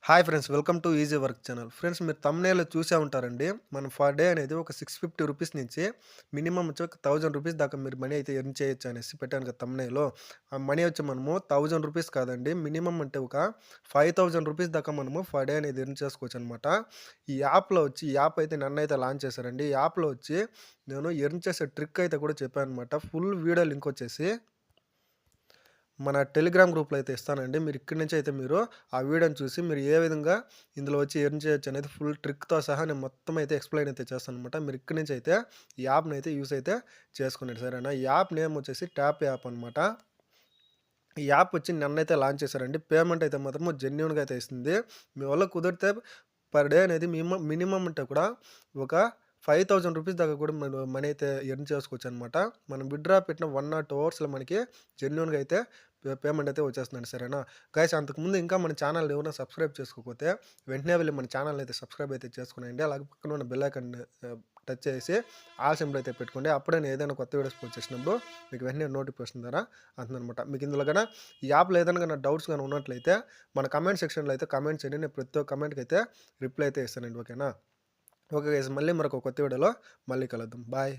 Hi friends, welcome to easy work channel. Friends, మీరు థంబ్‌నెయిల్‌లో చూసే ఉంటారండి. మనం పర్ డే అనేది ఒక ₹650 నుంచి మినిమమ్ వచ్చి ఒక ₹1000 దాకా మీరు మనీ అయితే ఎర్న్ చేయొచ్చు అనేసి పెట్టాను కదా థంబ్‌నెయిల్‌లో. ఆ మనీ వచ్చి మనము ₹1000 కాదండి. మినిమమ్ అంటే ఒక ₹5000 దాకా మనము పర్ డే అనేది ఎర్న్ చేసుకోవచ్చనమాట. ఈ యాప్ అయితే నన్నైతే లాంచ్ చేశారండి. ఈ యాప్‌లో వచ్చి నేను ఎర్న్ చేసే ట్రిక్ అయితే కూడా చెప్పాననమాట. ఫుల్ వీడియో లింక్ వచ్చేసి మన టెలిగ్రామ్ గ్రూప్‌లో అయితే ఇస్తానండి. మీరు ఇక్కడి నుంచి అయితే మీరు ఆ వీడియోని చూసి మీరు ఏ విధంగా ఇందులో వచ్చి ఎర్న్ చేయొచ్చు అనేది ఫుల్ ట్రిక్‌తో సహా నేను మొత్తం అయితే ఎక్స్‌ప్లెయిన్ అయితే చేస్తాననమాట. మీరు ఇక్కడి నుంచి అయితే ఈ యాప్‌ని అయితే యూజ్ అయితే చేసుకోండి, సరేనా? ఈ యాప్ నేమ్ వచ్చేసి ట్యాప్ యాప్ అనమాట. ఈ యాప్ వచ్చి నన్నైతే లాంచ్ చేశారండి. పేమెంట్ అయితే మాత్రం జెన్యూన్‌గా అయితే ఇస్తుంది. మీ వల్ల కుదిరితే పర్ డే అనేది మినిమమ్ అంటే కూడా ఒక ₹5000 దాకా కూడా మనీ అయితే ఎర్న్ చేసుకోవచ్చనమాట. మనం విత్‌డ్రా పెట్టిన 1 ఆర్ 2 అవర్స్‌లో మనకి జెన్యూన్‌గా అయితే పేమెంట్ అయితే వచ్చేస్తుందండి, సరేనా? గైస్, అంతకుముందు ఇంకా మన ఛానల్‌ని ఎవరైనా సబ్స్క్రైబ్ చేసుకోకపోతే వెంటనే వెళ్లి మన ఛానల్‌ని అయితే సబ్స్క్రైబ్ అయితే చేసుకునేయండి. అలాగే పక్కన ఉన్న బెల్ ఐకాన్ టచ్ చేసి ఆల్ సింబల్ అయితే పెట్టుకోండి. అప్పుడే నేను ఏదైనా కొత్త వీడియోస్ పోస్ట్ చేసినప్పుడు మీకు వెంటనే నోటిఫికేషన్ ద్వారా అందుతుందనమాట. మీకు ఇందులో గన ఈ యాప్‌లో ఏదైనా గాని డౌట్స్ గాని ఉన్నట్లయితే మన కామెంట్ సెక్షన్‌లో అయితే కామెంట్ చేయండి. నేను ప్రతి ఒక్క కామెంట్‌కి అయితే రిప్లై అయితే ఇస్తానండి. ఓకేనా? ఓకే గైస్, మళ్ళీ మరొక కొత్త వీడియోలో మళ్ళీ కలుద్దాం. బాయ్.